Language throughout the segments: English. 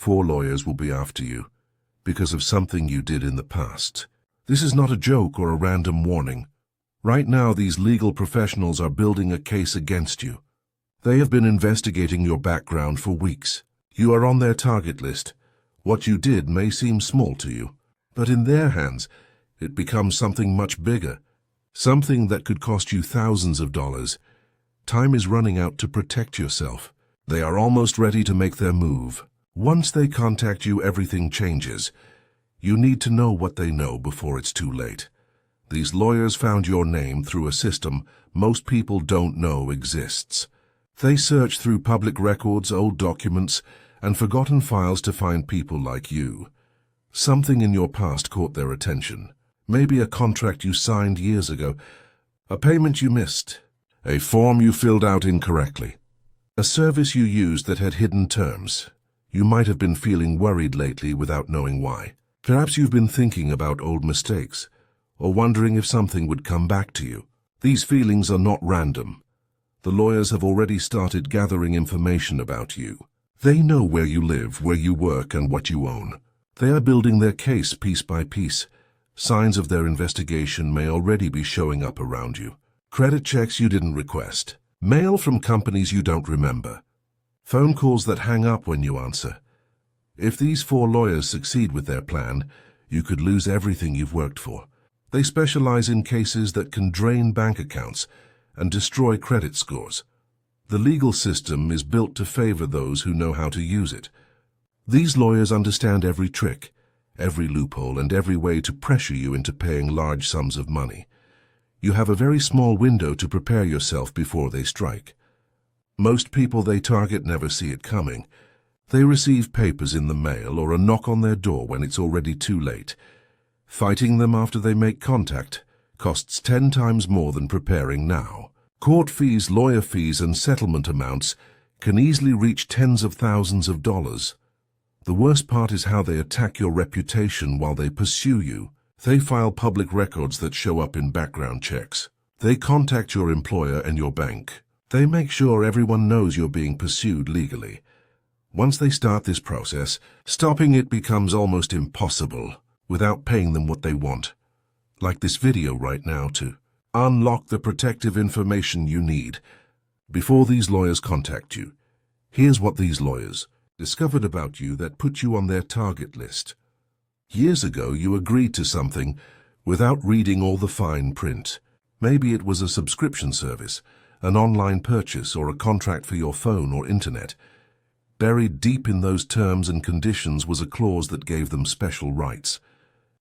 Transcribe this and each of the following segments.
4 lawyers will be after you because of something you did in the past. This is not a joke or a random warning. Right now, these legal professionals are building a case against you. They have been investigating your background for weeks. You are on their target list. What you did may seem small to you, but in their hands, it becomes something much bigger, something that could cost you thousands of dollars. Time is running out to protect yourself. They are almost ready to make their move. Once they contact you, everything changes. You need to know what they know before it's too late. These lawyers found your name through a system most people don't know exists. They search through public records, old documents, and forgotten files to find people like you. Something in your past caught their attention. Maybe a contract you signed years ago, a payment you missed, a form you filled out incorrectly, a service you used that had hidden terms. You might have been feeling worried lately without knowing why. Perhaps you've been thinking about old mistakes, or wondering if something would come back to you. These feelings are not random. The lawyers have already started gathering information about you. They know where you live, where you work, and what you own. They are building their case piece by piece. Signs of their investigation may already be showing up around you. Credit checks you didn't request. Mail from companies you don't remember. Phone calls that hang up when you answer. If these 4 lawyers succeed with their plan, you could lose everything you've worked for. They specialize in cases that can drain bank accounts and destroy credit scores. The legal system is built to favor those who know how to use it. These lawyers understand every trick, every loophole, and every way to pressure you into paying large sums of money. You have a very small window to prepare yourself before they strike. Most people they target never see it coming. They receive papers in the mail or a knock on their door when it's already too late. Fighting them after they make contact costs 10 times more than preparing now. Court fees, lawyer fees, and settlement amounts can easily reach tens of thousands of dollars. The worst part is how they attack your reputation while they pursue you. They file public records that show up in background checks. They contact your employer and your bank. They make sure everyone knows you're being pursued legally. Once they start this process, stopping it becomes almost impossible without paying them what they want. Like this video right now, to unlock the protective information you need before these lawyers contact you. Here's what these lawyers discovered about you that put you on their target list. Years ago, you agreed to something without reading all the fine print. Maybe it was a subscription service, an online purchase, or a contract for your phone or internet. Buried deep in those terms and conditions was a clause that gave them special rights.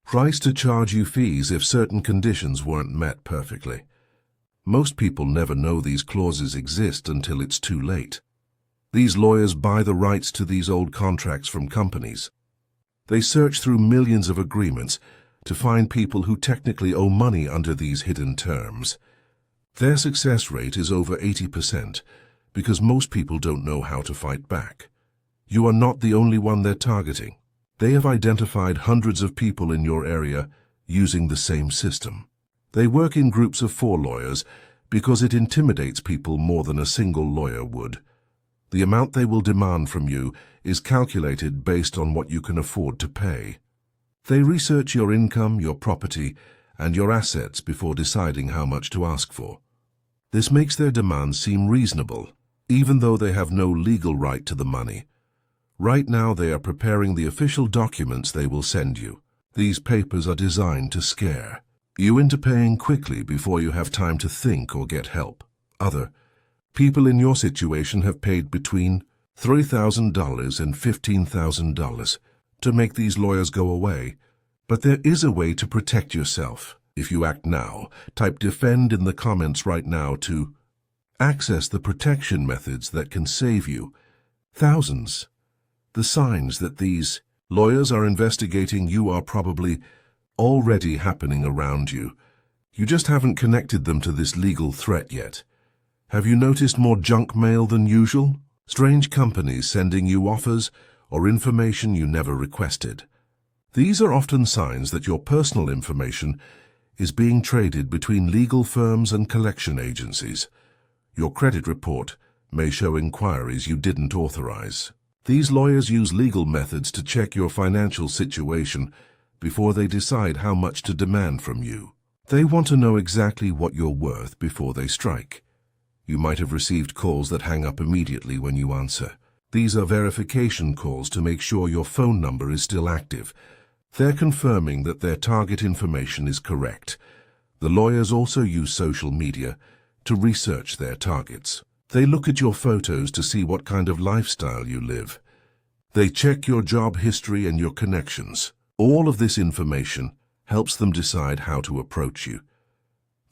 Price to charge you fees if certain conditions weren't met perfectly. Most people never know these clauses exist until it's too late. These lawyers buy the rights to these old contracts from companies. They search through millions of agreements to find people who technically owe money under these hidden terms. Their success rate is over 80% because most people don't know how to fight back. You are not the only one they're targeting. They have identified hundreds of people in your area using the same system. They work in groups of 4 lawyers because it intimidates people more than a single lawyer would. The amount they will demand from you is calculated based on what you can afford to pay. They research your income, your property, and your assets before deciding how much to ask for. This makes their demands seem reasonable, even though they have no legal right to the money. Right now, they are preparing the official documents they will send you. These papers are designed to scare you into paying quickly before you have time to think or get help. Other people in your situation have paid between $3,000 and $15,000 to make these lawyers go away. But there is a way to protect yourself. If you act now, type DEFEND in the comments right now to access the protection methods that can save you thousands. The signs that these lawyers are investigating you are probably already happening around you. You just haven't connected them to this legal threat yet. Have you noticed more junk mail than usual? Strange companies sending you offers or information you never requested. These are often signs that your personal information is being traded between legal firms and collection agencies. Your credit report may show inquiries you didn't authorize. These lawyers use legal methods to check your financial situation before they decide how much to demand from you. They want to know exactly what you're worth before they strike. You might have received calls that hang up immediately when you answer. These are verification calls to make sure your phone number is still active. They're confirming that their target information is correct. The lawyers also use social media to research their targets. They look at your photos to see what kind of lifestyle you live. They check your job history and your connections. All of this information helps them decide how to approach you.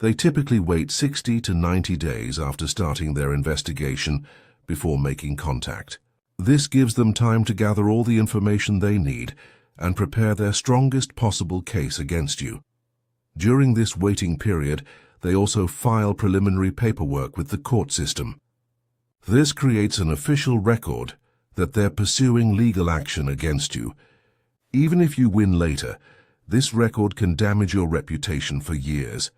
They typically wait 60 to 90 days after starting their investigation before making contact. This gives them time to gather all the information they need and prepare their strongest possible case against you. During this waiting period, they also file preliminary paperwork with the court system. This creates an official record that they're pursuing legal action against you. Even if you win later, this record can damage your reputation for years.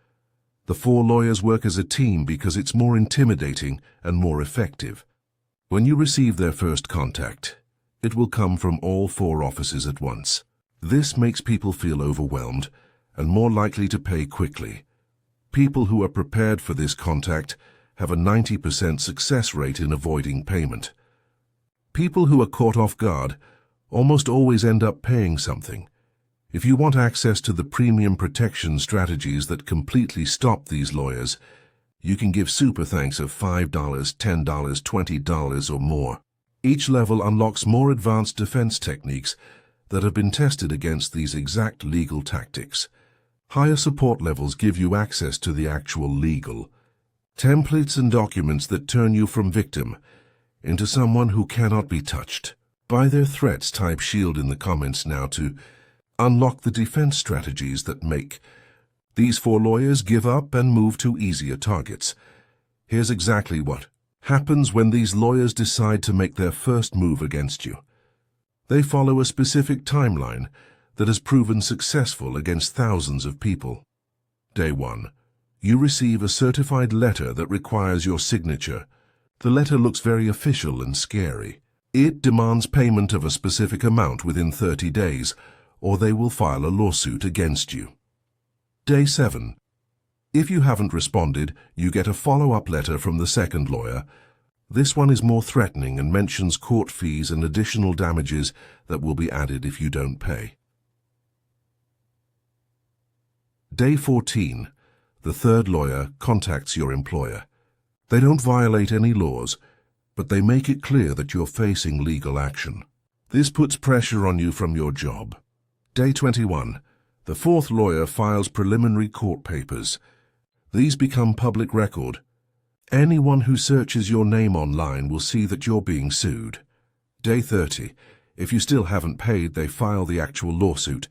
The 4 lawyers work as a team because it's more intimidating and more effective. When you receive their first contact, it will come from all 4 offices at once. This makes people feel overwhelmed and more likely to pay quickly. People who are prepared for this contact have a 90% success rate in avoiding payment. People who are caught off guard almost always end up paying something. If you want access to the premium protection strategies that completely stop these lawyers, you can give super thanks of $5, $10, $20 or more. Each level unlocks more advanced defense techniques that have been tested against these exact legal tactics. Higher support levels give you access to the actual legal templates and documents that turn you from victim into someone who cannot be touched by their threats. Type SHIELD in the comments now to unlock the defense strategies that make these 4 lawyers give up and move to easier targets. Here's exactly what happens when these lawyers decide to make their first move against you. They follow a specific timeline that has proven successful against thousands of people. Day 1. You receive a certified letter that requires your signature. The letter looks very official and scary. It demands payment of a specific amount within 30 days, or they will file a lawsuit against you. Day 7. If you haven't responded, you get a follow-up letter from the second lawyer. This one is more threatening and mentions court fees and additional damages that will be added if you don't pay. Day 14. The third lawyer contacts your employer. They don't violate any laws, but they make it clear that you're facing legal action. This puts pressure on you from your job. Day 21. The fourth lawyer files preliminary court papers. These become public record. Anyone who searches your name online will see that you're being sued. Day 30. If you still haven't paid, they file the actual lawsuit.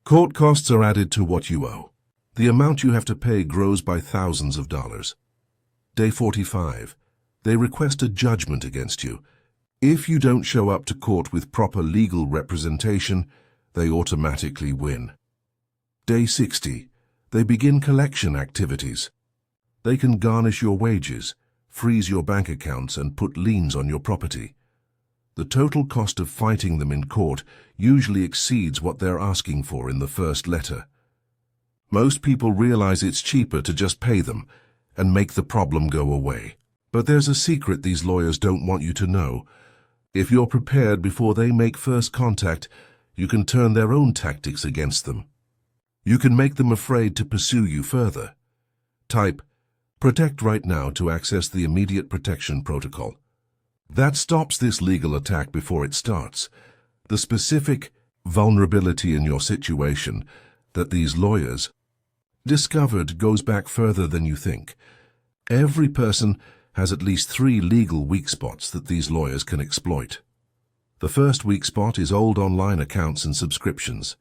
Court costs are added to what you owe. The amount you have to pay grows by thousands of dollars. Day 45. They request a judgment against you. If you don't show up to court with proper legal representation, they automatically win. Day 60. They begin collection activities. They can garnish your wages, freeze your bank accounts, and put liens on your property. The total cost of fighting them in court usually exceeds what they're asking for in the first letter. Most people realize it's cheaper to just pay them and make the problem go away. But there's a secret these lawyers don't want you to know. If you're prepared before they make first contact, you can turn their own tactics against them. You can make them afraid to pursue you further. Type "Protect" right now to access the immediate protection protocol. That stops this legal attack before it starts. The specific vulnerability in your situation that these lawyers discovered goes back further than you think. Every person has at least 3 legal weak spots that these lawyers can exploit. The first weak spot is old online accounts and subscriptions.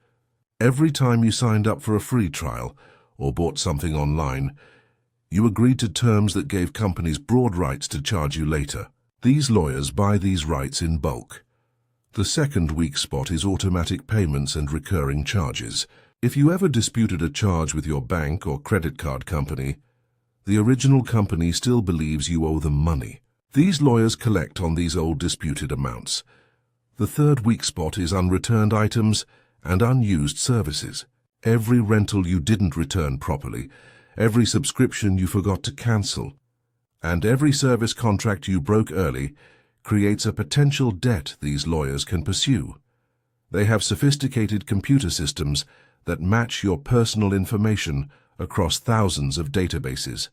Every time you signed up for a free trial or bought something online, you agreed to terms that gave companies broad rights to charge you later. These lawyers buy these rights in bulk. The second weak spot is automatic payments and recurring charges. If you ever disputed a charge with your bank or credit card company, the original company still believes you owe them money. These lawyers collect on these old disputed amounts. The third weak spot is unreturned items and unused services. Every rental you didn't return properly, every subscription you forgot to cancel, and every service contract you broke early creates a potential debt these lawyers can pursue. They have sophisticated computer systems that match your personal information across thousands of databases.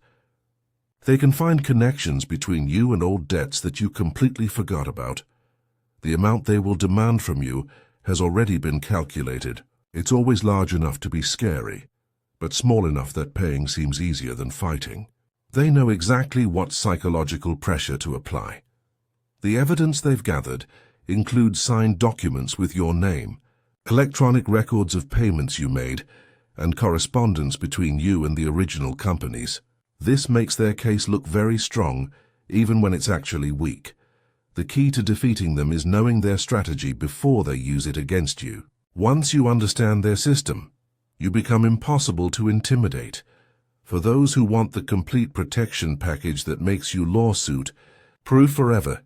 They can find connections between you and old debts that you completely forgot about. The amount they will demand from you has already been calculated. It's always large enough to be scary, but small enough that paying seems easier than fighting. They know exactly what psychological pressure to apply. The evidence they've gathered includes signed documents with your name, electronic records of payments you made, and correspondence between you and the original companies. This makes their case look very strong, even when it's actually weak. The key to defeating them is knowing their strategy before they use it against you. Once you understand their system, you become impossible to intimidate. For those who want the complete protection package that makes you lawsuit proof forever,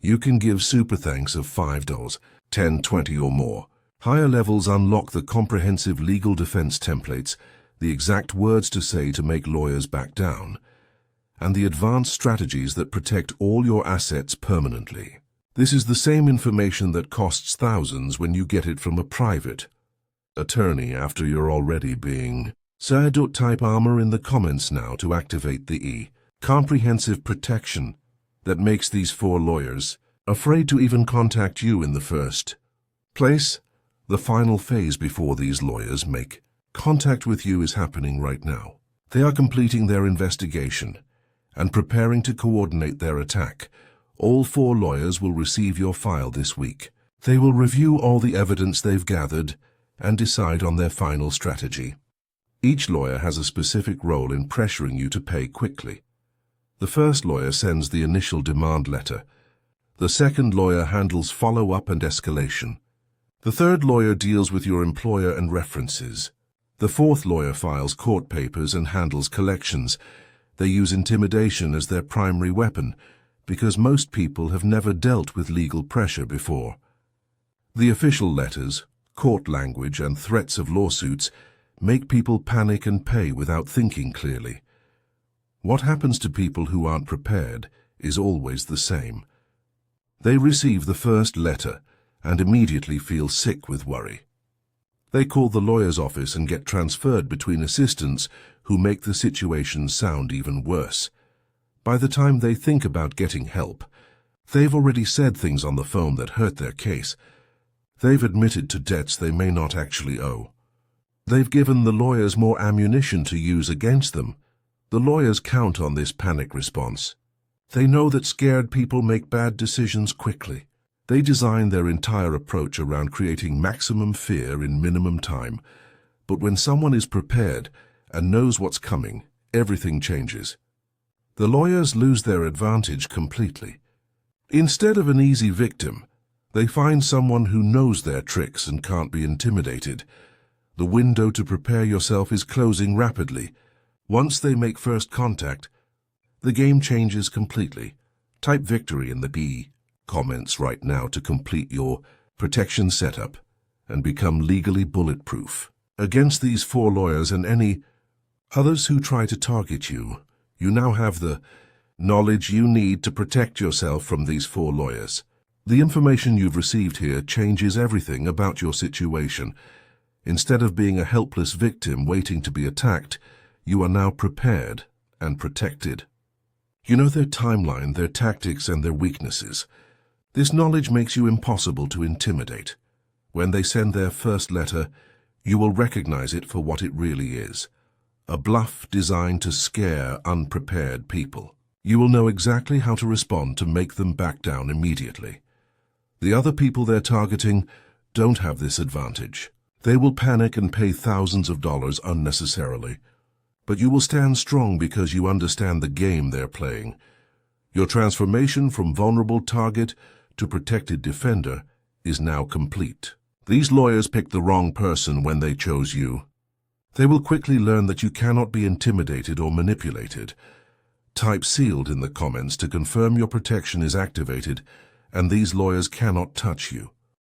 you can give super thanks of $5, $10, $20 or more. Higher levels unlock the comprehensive legal defense templates, the exact words to say to make lawyers back down, and the advanced strategies that protect all your assets permanently. This is the same information that costs thousands when you get it from a private attorney after you're already being sued. Type armor in the comments now to activate the comprehensive protection that makes these 4 lawyers afraid to even contact you in the first place. The final phase before these lawyers make contact with you is happening right now. They are completing their investigation and preparing to coordinate their attack. All 4 lawyers will receive your file this week. They will review all the evidence they've gathered and decide on their final strategy. Each lawyer has a specific role in pressuring you to pay quickly. The first lawyer sends the initial demand letter. The second lawyer handles follow-up and escalation. The third lawyer deals with your employer and references. The fourth lawyer files court papers and handles collections. They use intimidation as their primary weapon because most people have never dealt with legal pressure before. The official letters, court language, and threats of lawsuits make people panic and pay without thinking clearly. What happens to people who aren't prepared is always the same. They receive the first letter and immediately feel sick with worry. They call the lawyer's office and get transferred between assistants who make the situation sound even worse. By the time they think about getting help, they've already said things on the phone that hurt their case. They've admitted to debts they may not actually owe. They've given the lawyers more ammunition to use against them. The lawyers count on this panic response. They know that scared people make bad decisions quickly. They design their entire approach around creating maximum fear in minimum time. But when someone is prepared and knows what's coming, everything changes. The lawyers lose their advantage completely. Instead of an easy victim, they find someone who knows their tricks and can't be intimidated. The window to prepare yourself is closing rapidly. Once they make first contact, the game changes completely. Type victory in the comments right now to complete your protection setup and become legally bulletproof. Against these 4 lawyers and any others who try to target you, you now have the knowledge you need to protect yourself from these 4 lawyers. The information you've received here changes everything about your situation. Instead of being a helpless victim waiting to be attacked, you are now prepared and protected. You know their timeline, their tactics, and their weaknesses. This knowledge makes you impossible to intimidate. When they send their first letter, you will recognize it for what it really is. A bluff designed to scare unprepared people. You will know exactly how to respond to make them back down immediately. The other people they're targeting don't have this advantage. They will panic and pay thousands of dollars unnecessarily. But you will stand strong because you understand the game they're playing. Your transformation from vulnerable target to protected defender is now complete. These lawyers picked the wrong person when they chose you. They will quickly learn that you cannot be intimidated or manipulated. Type sealed in the comments to confirm your protection is activated and these lawyers cannot touch you.